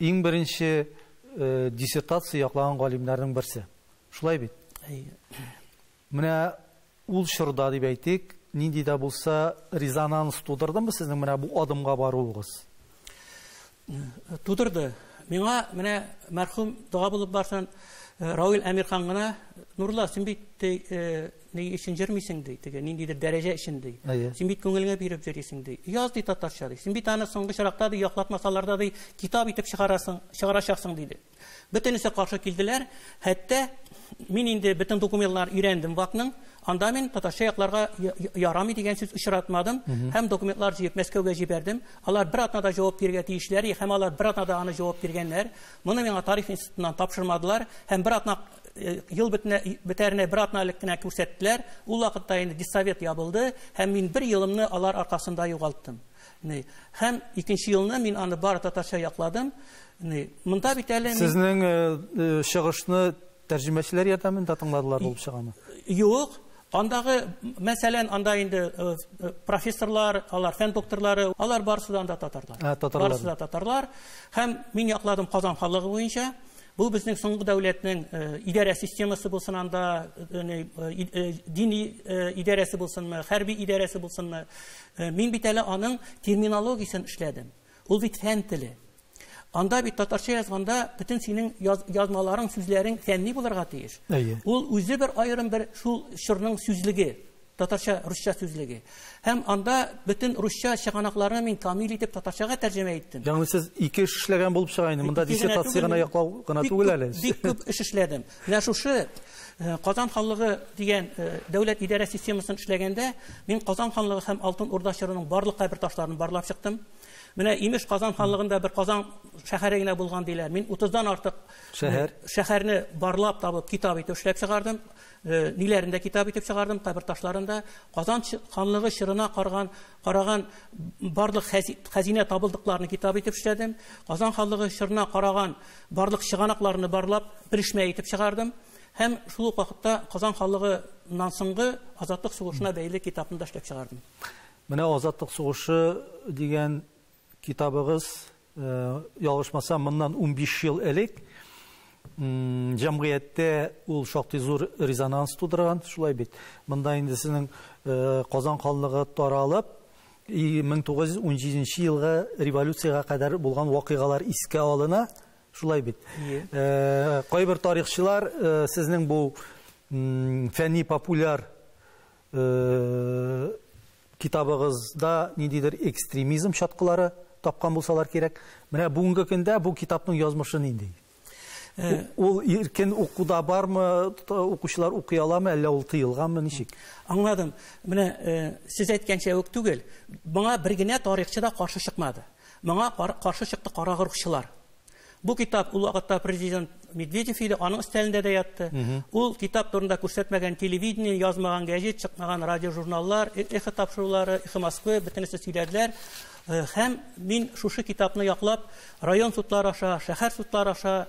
иң беренче диссертация яклаган галимнәрнең берсе. Шулай бит? Менә ул чорда дип әйтик, нинди дә булса резонанс тудырдымы сезнең менә бу адымга баруыгыз? Тудырды. Миңа менә мәрхүм дога булып барсан Рауил Әмирхан гына, Нурла, син бит ни өчен җырмыйсың ди, теге ниндидер дәрәҗә өчен ди. Син бит күңелеңә биреп җырлыйсың ди. Яз ди татарча ди. Син бит аны соңгы чиракта ди яклатмасаларда ди китап итеп чыгарачаксың диде. Бөтенесе каршы килделәр. Хәтта мин инде бөтен документлар өйрәндем вакытның. Анда мин татарча якларга ярамый дигән сүз очратмадым, һәм документлар җыеп Мәскәүгә җибәрдем. Алар бер атнада җавап бирергә тиешләр, һәм алар бер атнада аны җавап биргәннәр. Моны миңа тарих институтыннан тапшырмадылар, һәм бер атна ел бетәренә бер атна элек кенә күрсәттеләр. Ул вакытта инде диссовет ябылды, һәм мин бер елымны алар аркасында югалттым. Һәм икенче елны мин аны бар татарча якладым. Монда бит әле сезнең чыгышны тәрҗемәчеләр ярдәмендә тыңладылар булып чыгамы? Юк. Андагы, мәсәлән, анда инде профессорлар, алар фән докторлары, алар барысыдан да татарлар. Барысы да татарлар. Һәм мин якладым Казан ханлыгы буенча. Бу безнең соңгы дәүләтнең идарә системасы булсын, анда дини идарәсе булсынмы, хәрби идарәсе булсынмы, мин бит әле аның терминологиясын эшләдем. Ул бит фән теле. Анда бит татарча язганда бөтен синең язмаларың, сүзләрең фәнни булырга тиеш. Ул үзе бер аерым бер шул чорның сүзлеге, татарча, русча сүзлеге. Һәм анда бөтен русча чыганакларны мин камил итеп татарчага тәрҗемә иттем. Ягъни сез ике эш эшләгән булып чыга инде. Монда диссертация гына яклау гына түгел әле. Бик күп эш эшләдем. Менә шушы Казан ханлыгы дигән дәүләт идарә системасын эшләгәндә мин Казан ханлыгы һәм Алтын Урда чорының барлык кабер ташларын барлап чыктым. Менә имеш Казан ханлыгында бер Казан шәһәре генә булган диләр. Мин 30дан артык шәһәрне барлап табып китап итеп эшләп чыгардым. Ниләрендә китап итеп чыгардым, кабер ташларында. Казан ханлыгы чорына караган барлык хәзинә табылдыкларны китап итеп эшләдем. Казан ханлыгы чорына караган барлык чыганакларны барлап бирешмә итеп чыгардым. Һәм шул вакытта Казан ханлыгыннан соңгы азатлык сугышына бәйле китапны да эшләп чыгардым. Менә азатлык сугышы дигән китабыгыз, ялгышмасам, моннан 15 ел элек җәмгыятьтә ул шактый зур резонанс тудырган, шулай бит. Монда инде сезнең Казан ханлыгы таралып, 1917 елга революциягә кадәр булган вакыйгалар искә алына, Шулай бит. Кайбер тарихчылар сезнең бу фәнни популяр китабыгызда ниндидер экстремизм чаткылары тапкан булсалар кирәк. Менә бүгенге көндә бу китапның язмышы нинди? Ул иркен укуда бармы, укучылар укый аламы, әллә ул тыелганмы, ничек? Аңладым. Менә сез әйткәнчә үк түгел. Моңа бер генә тарихчы да каршы чыкмады. Моңа каршы чыкты карагырчылар. Бу китап ул вакытта президент Медведев иде, аның өстәлендә дә ятты. Ул китап турында күрсәтмәгән телевидение, язмаган газет, чыкмаган радиожурналлар, эхо тапшырулары, эхо Москвы бөтенесе сөйләделәр. Һәм мин шушы китапны яклап, район судлары аша, шәһәр судлары аша,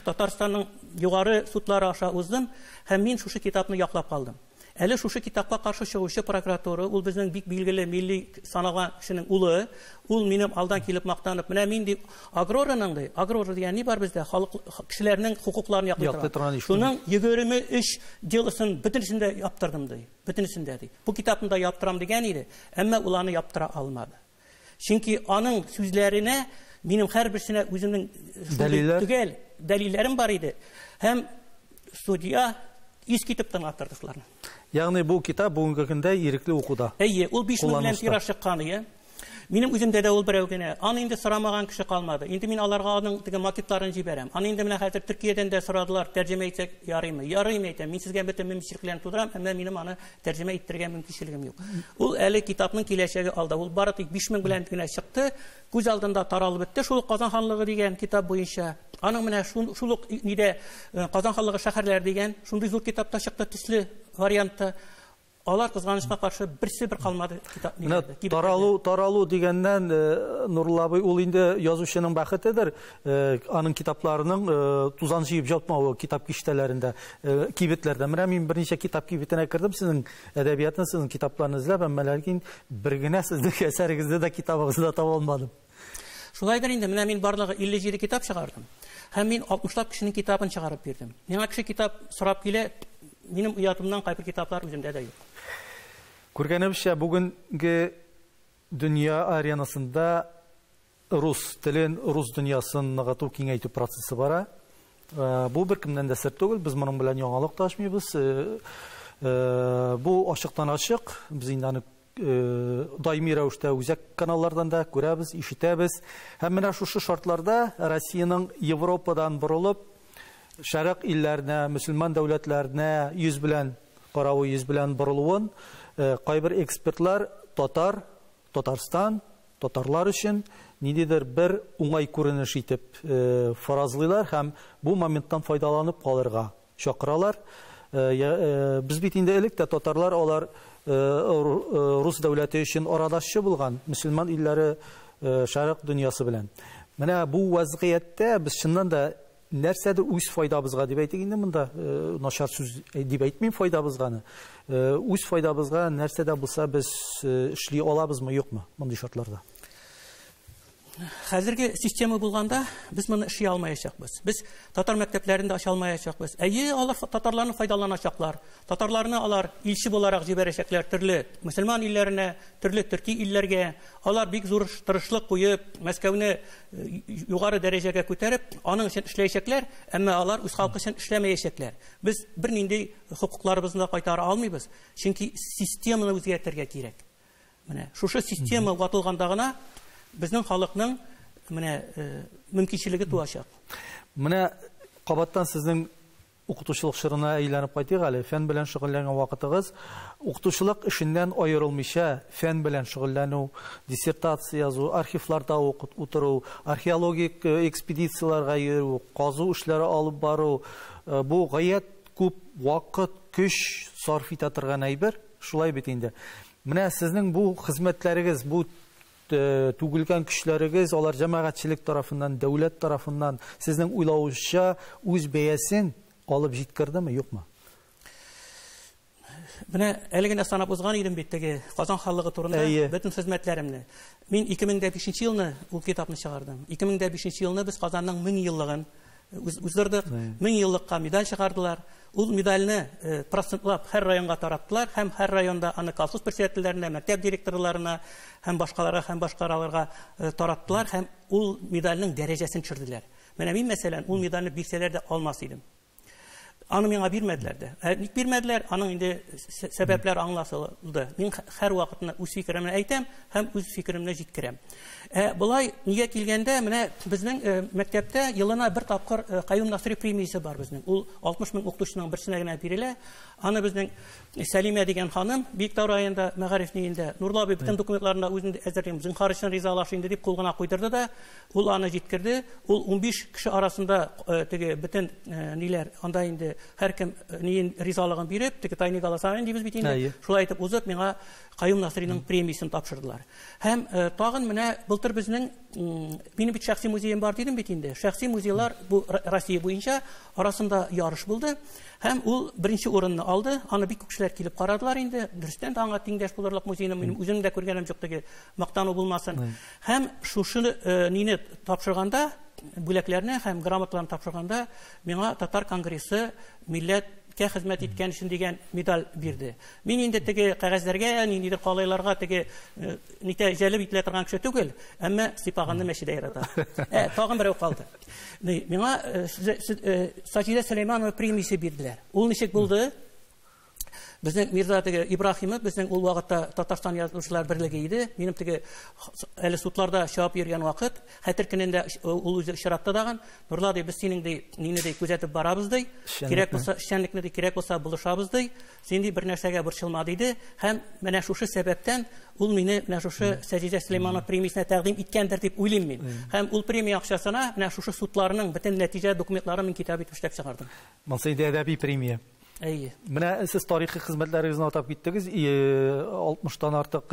Татарстанның югары судлары аша уздым, һәм мин шушы китапны яклап калдым. Әле шушы китапка каршы чыгучы прокуратура, ул безнең бик билгеле милли саналган кешенең улы, ул минем алдан килеп мактанып, менә мин дип Агрораның, Агрора дигән ни бар бездә, халык кешеләрнең хукукларын яклый торган. Шуның 23 җылысын бөтенсендә яптырдым ди. Бөтенсендә ди. Бу китапны да яптырам дигән иде, әмма ул аны яптыра алмады. Чөнки аның сүзләренә минем һәрберсенә үземнең дәлилләрем бар иде. Һәм судья искитеп тыңлаттырды шуларны. Ягъни бу китап бүгенге көндә ирекле укуда. Әйе, ул 5 мең белән тираж чыккан иде. Минем үземдә дә ул берәү генә. Аны инде сорамаган кеше калмады. Инде мин аларга аның теге макетларын җибәрәм. Аны инде менә хәзер Төркиядән дә сорадылар, тәрҗемә итсәк ярыймы? Ярыймы әйтәм. Мин сезгә бөтен мөмкинлекләрне тудырам, әмма минем аны тәрҗемә иттергән мөмкинлегем юк. Ул әле китапның киләчәге алда. Ул бары тик 5 мең белән генә чыкты. Күз алдында таралып бетте. Шул Казан ханлыгы дигән китап буенча. Аның менә шул ук нидә Казан ханлыгы шәһәрләр дигән шундый зур китапта чыкты, төсле вариантта. Алар кызганычка каршы берсе бер калмады китапны. Таралу дигәннән Нурлы абый, ул инде язучының бәхетедер. Аның китапларының тузан җыеп җатмавы китап киштәләрендә, кибетләрдә. Менә мин берничә китап кибетенә кирдем, сезнең әдәбиятны, сезнең китапларны эзләп, әмма ләкин бер генә сезнең әсәрегезне дә китабыгызда таба алмадым. Шулайдыр инде, менә мин барлыгы 57 китап чыгардым. Һәм мин 60 кешенең китабын чыгарып бирдем. Миңа кеше китап сорап килә, минем уятымнан кайбер китаплар үземдә дә юк. Күргәнебезчә, бүгенге дөнья аренасында рус телен, рус дөньясын ныгыту, киңәйтү процессы бара. Бу беркемнән дә сер түгел, без моның белән яңалык ташмыйбыз. Бу ачыктан ачык, без инде аны даими рәвештә үзәк каналлардан да күрәбез, ишетәбез. Һәм менә шушы шартларда Россиянең Европадан борылып, шәрык илләренә, мөселман дәүләтләренә йөз белән каравы, йөз белән борылуын кайбер экспертлар Татарстан, татарлар өчен ниндидер бер уңай күренеш итеп фаразлыйлар һәм бу моменттан файдаланып калырга чакыралар. Без бит инде элек тә татарлар, алар рус дәүләте өчен арадашчы булган мөселман илләре шәрык дөньясы белән. Менә бу вазгыятьтә без чыннан да нәрсәдер үз файдабызга дип әйтик инде, монда начар сүз дип әйтмим файдабызганы. Үз файдабызга нәрсәдә булса без эшли алабызмы, юкмы мондый шартларда? Хәзерге система булганда без моны эшли алмаячакбыз. Без татар мәктәпләрендә ача алмаячакбыз. Әйе, алар татарларны файдаланачаклар. Татарларны алар илче буларак җибәрәчәкләр төрле мөселман илләренә, төрле төрки илләргә. Алар бик зур тырышлык куеп, Мәскәүне югары дәрәҗәгә күтәреп, аның өчен эшләячәкләр, әмма алар үз халкы өчен эшләмәячәкләр. Без бернинди хукукларыбызны да кайтара алмыйбыз. Чөнки системаны үзгәртергә кирәк. Менә шушы система ватылганда гына безнең халыкның менә мөмкинчелеге туачак. Менә кабаттан сезнең укытучылык чорына әйләнеп кайтыйк әле. Фән белән шөгыльләнгән вакытыгыз, укытучылык эшеннән аерылмыйча фән белән шөгыльләнү, диссертация язу, архивларда утыру, археологик экспедицияларга йөрү, казу эшләре алып бару, бу гаять күп вакыт, көч сарф итә торган әйбер. Шулай бит инде. Менә сезнең бу хезмәтләрегез, бу түгелгән көчләрегез, алар җәмәгатьчелек тарафыннан, дәүләт тарафыннан сезнең уйлавыча үз бәясен алып җиткердеме, юкмы? Менә әле генә санап узган идем бит теге Казан ханлыгы турында бөтен хезмәтләремне. Мин 2005 елны ул китапны чыгардым. 2005 елны без Казанның 1000 еллыгын уздырдык. 1000 еллыкка медаль чыгардылар. Ул медальне процентлап һәр районга тараттылар, һәм һәр районда аны колхоз председательләренә, мәктәп директорларына һәм башкаларга тараттылар, һәм ул медальнең дәрәҗәсен төшерделәр. Менә мин мәсәлән ул медальне бирсәләр дә алмас идем. Аны миңа бирмәделәр дә. Ник бирмәделәр? Аның инде сәбәпләре аңлашылды. Мин һәр вакытны үз фикеремне әйтәм һәм үз фикеремне җиткерәм. Болай нигә килгәндә, менә безнең мәктәптә елына бер тапкыр Каюм Насыйри премиясе бар безнең. Ул 60 мең укытучының берсенә генә бирелә. Аны безнең Сәлимә дигән ханым Биектау районында мәгариф нигендә Нурлабый бүтән документларында үзен әзерлим, зинһар өчен ризалашу инде дип кул гына куйдырды да, ул аны җиткерде. Ул 15 кеше арасында теге бүтән ниләр, анда инде һәркем нин ризалыгын биреп, теге тайны галасарын дибез бит инде. Шулай итеп узып, миңа Каюм Насыйриның премиясын тапшырдылар. Һәм тагын менә былтыр безнең минем бит шәхси музеем бар дидем бит инде. Шәхси музейлар бу Россия буенча арасында ярыш булды. Һәм ул беренче урынны алды. Аны бик күп кешеләр килеп карадылар инде. Дөрестән дә аңа тиңдәш булырлык музейны минем үзем дә күргәнем юк, теге мактану булмасын. Һәм шушы нине тапшырганда, бүләкләрне һәм грамоталарны тапшырганда, миңа Татар конгрессы милләткә хезмәт иткән өчен дигән медаль бирде. Мин инде теге кәгазьләргә, ниндидер калайларга теге нитә җәлеп ителә торган кеше түгел, әмма сипаганны мәчедә ярата. Тагын берәү калды. Миңа Саҗидә Сөләйманова премиясе бирделәр. Ул ничек булды? Безнең Мирза теге Ибраһимов, безнең ул вакытта Татарстан язучылар берлеге иде. Минем теге әле судларда чыгып йөргән вакыт, хәтер көнендә ул үзе очратты даган. Нурла ди, без синең ди нине ди күзәтеп барабыз ди. Кирәк булса, эшчәнлекне ди кирәк булса булышабыз ди. Син ди бер нәрсәгә борчылма диде. Һәм менә шушы сәбәптән ул мине менә шушы Саҗидә Сөләйманова премиясенә тәкъдим иткәндер дип уйлыйм мин. Һәм ул премия акчасына менә шушы судларның бөтен нәтиҗә документларын мин китап итеп эшләп чыгардым. Мансыйда әдәби премия. Менә сез тарихи хезмәтләрегезне атап киттегез, 60-тан артык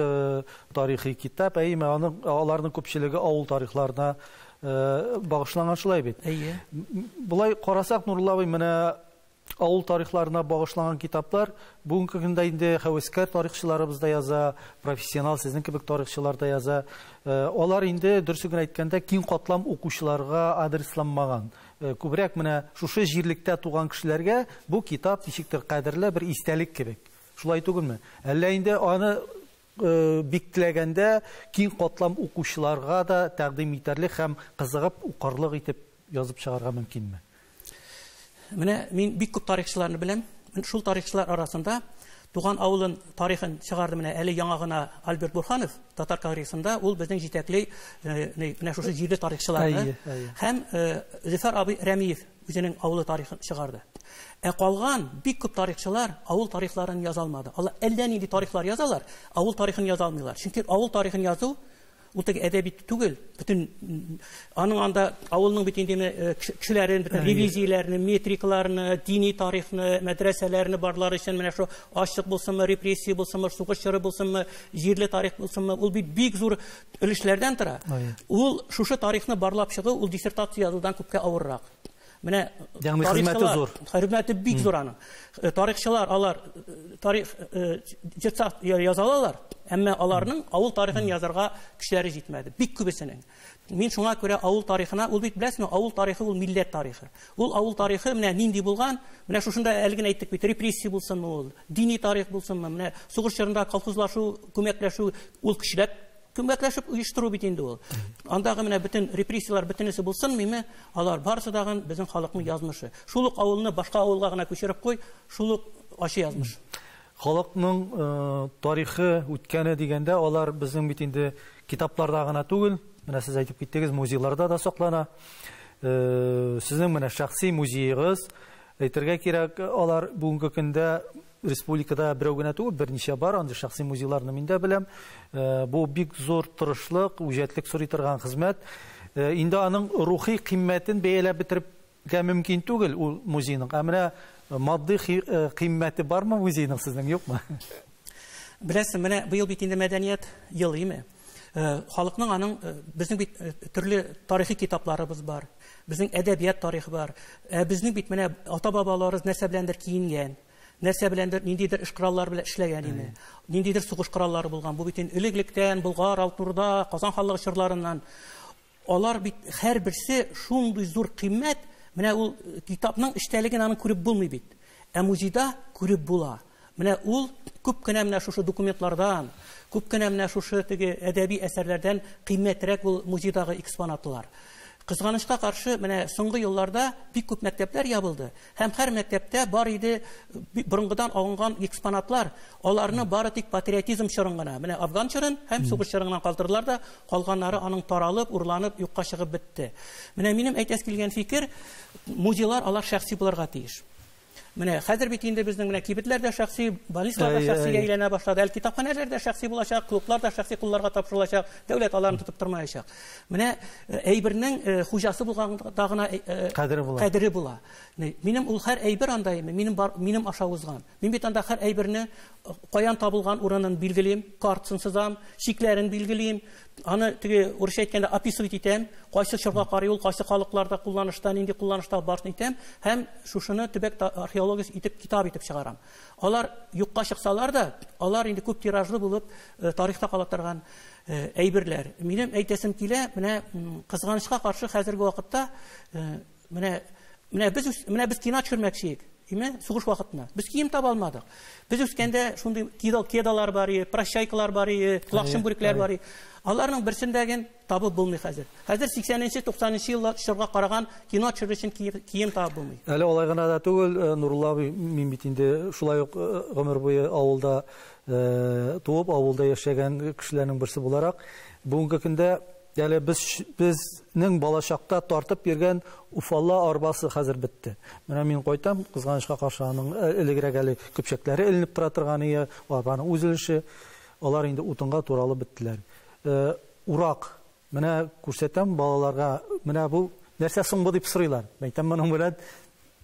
тарихи китап, аларның күпчелеге авыл тарихларына багышланган шулай бит. Булай карасак, Нурлы абый, менә авыл тарихларына багышланган китаплар бүгенге көндә инде хәвескәр тарихчыларыбыз да яза, профессионал сезнең кебек тарихчылар да яза. Алар инде дөресен әйткәндә киң катлам укучыларга адресланмаган. Күбрәк менә шушы җирлектә туган кешеләргә бу китап ничектер кадерле бер истәлек кебек. Шулай түгелме? Әллә инде аны бик теләгәндә киң катлам укучыларга да тәкъдим итәрлек һәм кызыгып укырлык итеп язып чыгарга мөмкинме? Менә мин бик күп тарихчыларны беләм. Шул тарихчылар арасында туган авылын тарихын чыгарды менә әле яңа гына Альберт Бурханов Татар конгрессында, ул безнең җитәкли менә шушы җирле тарихчыларны һәм Зөфәр абый Рәмиев үзенең авылы тарихын чыгарды. Калган бик күп тарихчылар авыл тарихларын яза алмады. Алар әллә нинди тарихлар язалар, авыл тарихын яза алмыйлар. Чөнки авыл тарихын язу ул теге әдәби түгел, бүтән аның анда авылның бит инде кешеләрен, бүтән ревизияләрне, метрикаларны, дини тарихны, мәдрәсәләрне барлар өчен менә шу ачлык булсынмы, репрессия булсынмы, сугыш чоры булсынмы, җирле тарих булсынмы, ул бик зур өлешләрдән тора. Ул шушы тарихны барлап чыгу, ул диссертация язудан күпкә авыррак. Менә хезмәте зур. Хезмәте бик зур аның. Тарихчылар алар тарих язалалар, әмма аларның авыл тарихын язарга көчләре җитмәде. Бик күбесенең. Мин шуңа күрә авыл тарихына, ул бит беләсезме, авыл тарихы ул милләт тарихы. Ул авыл тарихы менә нинди булган? Менә шушында әлегә әйттек бит, репрессия булсынмы ул, дини тарих булсынмы, менә сугыш чорында колхозлашу, күмәкләшү, ул көчләп көмәкләшеп оештыру бит инде ул. Андагы менә бөтен репрессиялар бөтенесе булсынмы, алар барысы дагы безнең халыкның язмышы. Шул ук авылны башка авылга гына күчереп куй, шул ук ачы язмыш. Халыкның тарихы үткәне дигәндә, алар безнең бит инде китапларда гына түгел, менә сез әйтеп киттегез, музейларда да саклана. Сезнең менә шәхси музеегыз, әйтергә кирәк, алар бүгенге көндә республикада берәү генә түгел, берничә бар, андый шәхси музейларны мин дә беләм. Бу бик зур тырышлык, үҗәтлек сорый торган хезмәт. Инде аның рухи кыйммәтен бәяләп бетерергә мөмкин түгел ул музейның. Әмма матди кыйммәте бармы музейның сезнең, юкмы? Беләсез, менә быел бит инде мәдәният елыймы? Халыкның аның безнең бит төрле тарихи китапларыбыз бар. Безнең әдәбият тарихы бар. Безнең бит менә ата-бабаларыбыз нәрсә беләндер киенгән. Нәрсә беләндер, ниндидер эш кораллары белән эшләгән иде. Ниндидер сугыш кораллары булган. Бу бит элек-электән Болгар, Алтнурда, Казан ханлыгы чорларыннан. Алар бит һәрберсе шундый зур кыйммәт, менә ул китапның эчтәлеген аның күреп булмый бит. Ә музейда күреп була. Менә ул күп кенә менә шушы документлардан, күп кенә менә шушы теге әдәби әсәрләрдән кыйммәтрәк ул музейдагы экспонатлар. Кызганычка каршы, менә соңгы елларда бик күп мәктәпләр ябылды. Һәм һәр мәктәптә бар иде борынгыдан алынган экспонатлар. Аларны бары тик патриотизм чорын гына. Менә Афган чорын һәм сугыш чорыннан калдырдылар да, калганнары аның таралып, урланып, юкка чыгып бетте. Менә минем әйтәс килгән фикер, музейлар алар шәхси булырга тиеш. Менә хәзер бит инде безнең менә кибетләр дә шәхси, больницалар да шәхси әйләнә башлады. Китапханәләр дә шәхси булачак, клублар да шәхси кулларга тапшырылачак, дәүләт аларны тотып тормаячак. Менә әйбернең хуҗасы булганда гына кадере була. Минем ул һәр әйбер анда минем аша узган. Мин бит анда һәр әйберне каян табылган урынын билгелим, картасын сызам, шикләрен билгелим. Аны теге урысча әйткәндә описывать итәм, кайсы чорга карый ул, кайсы халыкларда кулланышта, нинди кулланышта барсын итәм, һәм шушыны төбәк археология итеп китап итеп чыгарам. Алар юкка чыксалар да, алар инде күп тиражлы булып, тарихта кала торган әйберләр. Минем әйтәсем килә, менә кызганычка каршы хәзерге вакытта менә без кино төшермәкчиек. Сугыш вакытына. Без кием таба алмадык. Без үскәндә шундый кедалар бар, прощайкалар бар, кулакчын бүрекләр бар. Аларның берсендәген табып булмый хәзер. Хәзер 80-90 еллар чорга караган кино төшерү өчен кием табып булмый. Әле алай гына да түгел, Нурулла абый, мин бит инде шулай ук гомер буе авылда туып, авылда яшәгән кешеләрнең берсе буларак, бүгенге көндә әле безнең балачакта тартып йөргән Уфалла арбасы хәзер бетте. Менә мин кайтам, кызганычка каршы аның элегрәк әле көпчәкләре эленеп тора торганы, арбаның үзелеше, алар инде утынга туралы беттеләр. Урак, менә күрсәтәм балаларга, менә бу нәрсә соң бу дип сорыйлар. Әйтәм, моның белән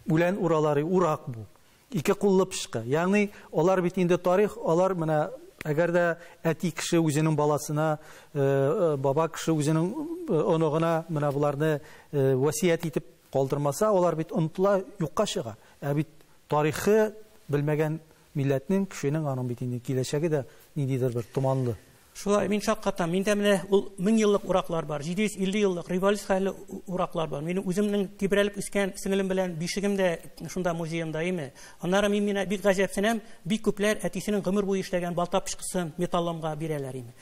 үлән уралары, урак бу. Ике куллы пышкы. Ягъни алар бит инде тарих, алар менә әгәр дә әти кеше үзенең баласына, баба кеше үзенең оногына менә буларны васият итеп калдырмаса, алар бит онытыла, юкка чыга. Ә бит тарихы белмәгән милләтнең, кешенең аның бит инде киләчәге дә ниндидер бер туманлы. Шулай, мин шаккатам, миндә менә ул 1000 еллык ураклар бар, 750 еллык революция хәлле ураклар бар. Минем үземнең тибрәлеп үскән сеңелем белән бишегемдә шунда музеемда име. Аннары мин бик гаҗәпсенәм, бик күпләр әтисенең гомер буе эшләгән балта пышкысын металломга бирәләр име.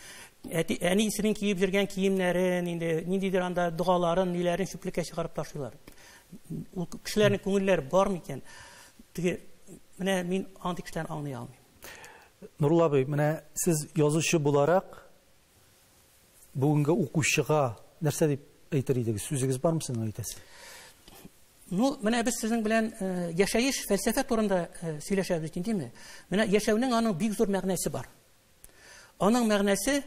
Әнисенең киеп йөргән киемнәрен, инде ниндидер анда дугаларын, ниләрен чүплеккә чыгарып ташлыйлар. Ул кешеләрнең күңелләре бар микән? Теге менә мин андый кешеләрне аңлый алмыйм. Нурулла абый, менә сез язучы буларак бүгенге укучыга нәрсә дип әйтер идегез? Сүзегез бармы сезнең әйтәсе? Менә без сезнең белән яшәеш, фәлсәфә турында сөйләшәбез, димме? Менә яшәүнең аның бик зур мәгънәсе бар. Аның мәгънәсе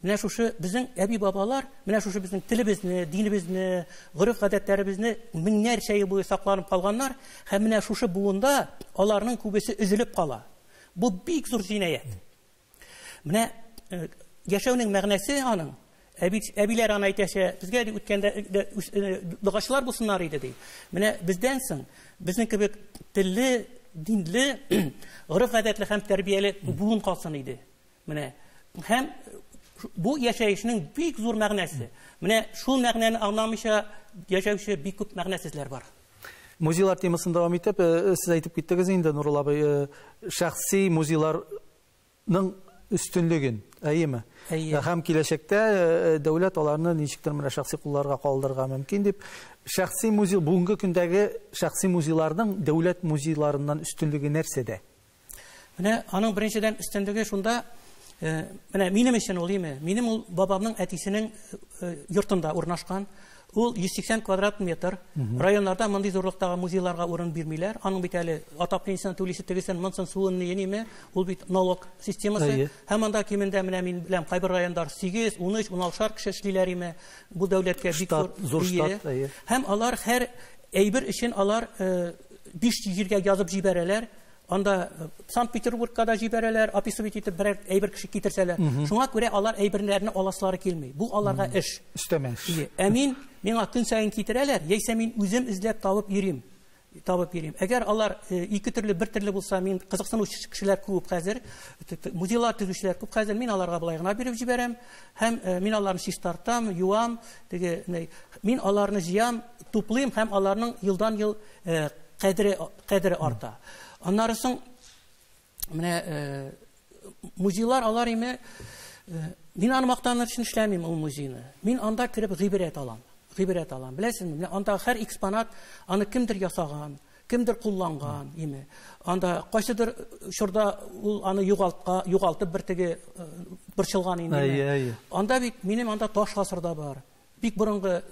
менә шушы безнең әби-бабалар, менә шушы безнең телебезне, динебезне, гореф-гадәтләребезне меңнәрчә ел буе сакланып калганнар, һәм менә шушы буында аларның күбесе өзелеп кала. Бу бик зур җинаят. Менә яшәүнең мәгънәсе аның. Әбиләр аны әйтәчә, безгә үткәндә дугачлар булсыннар иде ди. Менә бездән соң безнең кебек телле, динле, гореф-гадәтле һәм тәрбияле буын калсын иде. Менә һәм бу яшәешнең бик зур мәгънәсе. Менә шул мәгънәне аңламыйча яшәүче бик күп мәгънәсезләр бар. Музейлар темасын давам итеп, сез әйтеп киттегез инде, Нурулла абый, шәхси музейларның өстенлеген, әйеме? Һәм киләчәктә дәүләт аларны ничектер менә шәхси кулларга калдырырга мөмкин дип, шәхси музей, бүгенге көндәге шәхси музейларның дәүләт музейларыннан өстенлеге нәрсәдә? Менә аның беренчедән өстенлеге шунда, менә минем өчен ул име? Минем ул бабамның әтисенең йортында урнашкан. Ул 180 квадрат метр. Районнарда мондый зурлыктагы музейларга урын бирмиләр. Аның бит әле атаклы инсан түлисе тегесен монсын суын неме? Ул бит налог системасы. Һәм анда кимендә менә мин беләм кайбер райондар 8, 13, 16 кеше эшлиләр име. Бу дәүләткә бик зур штат. Һәм алар һәр әйбер өчен алар 5 җиргә язып җибәрәләр. Анда Санкт-Петербургка да җибәрәләр, описывать итеп берәр әйбер кеше китерсәләр. Шуңа күрә алар әйберләрне аласлары килми. Бу аларга эш. Өстәмәш. Миңа көн сайын китерәләр, яисә мин үзем эзләп табып йөрим. Әгәр алар ике төрле, бер төрле булса, мин кызыксынучы кешеләр күп хәзер, музейлар төзүчеләр күп хәзер, мин аларга булай гына биреп җибәрәм, һәм мин аларны чистартам, юам, мин аларны җыям, туплыйм, һәм аларның елдан-ел кадере арта. Аннары соң менә музейлар алар име, мин аны мактаныр өчен эшләмим ул музейны. Мин анда кирип гыйбрәт алам. гыйбрәт алам. Беләсезме, анда һәр экспонат аны кемдер ясаган, кемдер кулланган, име. Анда кайсыдыр шурда ул аны югалтып бер теге борчылган инде. Анда бит минем анда таш гасырда бар. Бик борынгы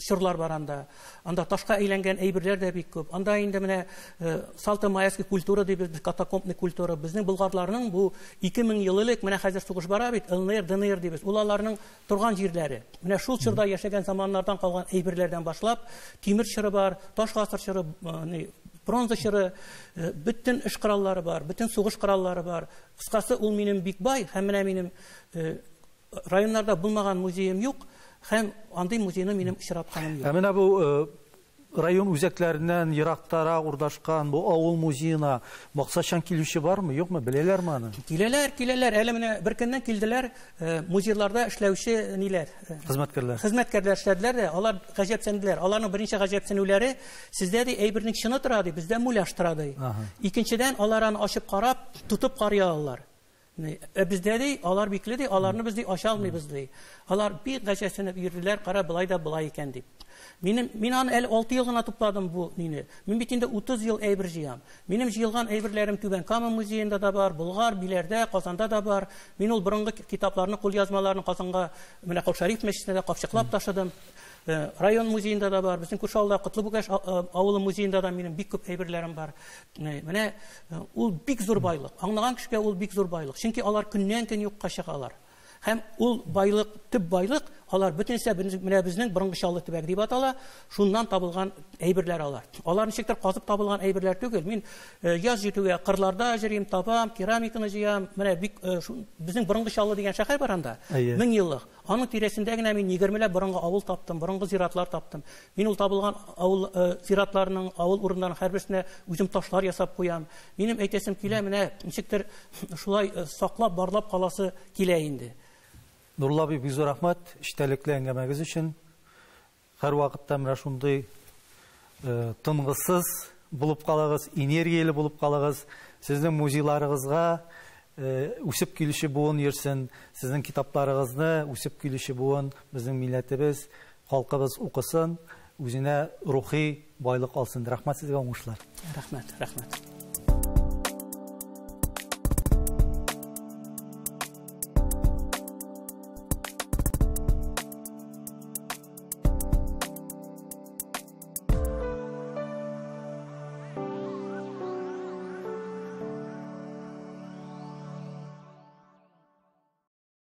чорлар бар анда. Анда ташка әйләнгән әйберләр дә бик күп. Анда инде менә салто-майский культура дибез, катакомбный культура. Безнең болгарларның бу 2000 ел элек менә хәзер сугыш бара бит, ЛНР, ДНР дибез. Ул аларның торган җирләре. Менә шул чорда яшәгән заманнардан калган әйберләрдән башлап, тимер чыры бар, таш гасыр чыры, бронза чыры, бөтен эш кораллары бар, бөтен сугыш кораллары бар. Кыскасы, ул минем бик бай, һәм менә минем районнарда булмаган музеем юк. Һәм андый музейны минем очратканым юк. Менә бу район үзәкләреннән ерактарак урнашкан бу авыл музеена максатчан килүче бармы, юкмы? Беләләрме аны? Киләләр. Әле менә бер көннән килделәр, музейларда эшләүче ниләр? Хезмәткәрләр эшләделәр дә, алар гаҗәпсенделәр. Аларның беренче гаҗәпсенүләре, сездә ди әйбернең чыны тора ди, бездә муляж тора ди. Икенчедән, алар аны ачып карап, тутып карый алалар. Бездә ди, алар бикле ди, аларны без ди ача алмыйбыз ди. Алар бик гаҗәпсенеп йөрделәр, кара былай да былай икән дип. Мин аны әле 6 ел гына тупладым бу нине. Мин бит инде 30 ел әйбер җыям. Минем җыелган әйберләрем Түбән Кама музеенда да бар, Болгар, Биләрдә, Казанда да бар. Мин ул борынгы китапларны, кулъязмаларны Казанга, менә Каушариф мәчетенә дә капчыклап ташыдым. Район музеенда да бар, безнең Күршеавылда Котлыбүгәш авылы музеенда да минем бик күп әйберләрем бар. Менә ул бик зур байлык. Аңлаган кешегә ул бик зур байлык. Чөнки алар көннән-көн юкка чыгалар. Һәм ул байлык, төп байлык, алар бөтенсә менә безнең борынгы Чаллы төбәк дип атала, шуннан табылган әйберләр алар. Алар ничектер казып табылган әйберләр түгел. Мин яз җитүгә кырларда җырым, табам, керамиканы җыям. Менә бик безнең борынгы Чаллы дигән шәһәр бар анда. 1000 еллык. Аның тирәсендә генә мин 20ләп борынгы авыл таптым, борынгы зиратлар таптым. Мин ул табылган авыл зиратларының, авыл урыннарының һәрберсенә үзем ташлар ясап куям. Минем әйтәсем килә, менә ничектер шулай саклап, барлап каласы килә инде. Нурулла бик зур рәхмәт эчтәлекле әңгәмәгез өчен. Һәр вакытта менә шундый тынгысыз булып калыгыз, энергияле булып калыгыз. Сезнең музейларыгызга үсеп килүче буын йөрсен, сезнең китапларыгызны үсеп килүче буын безнең милләтебез, халкыбыз укысын, үзенә рухи байлык алсын. Рәхмәт сезгә, уңышлар. Рәхмәт.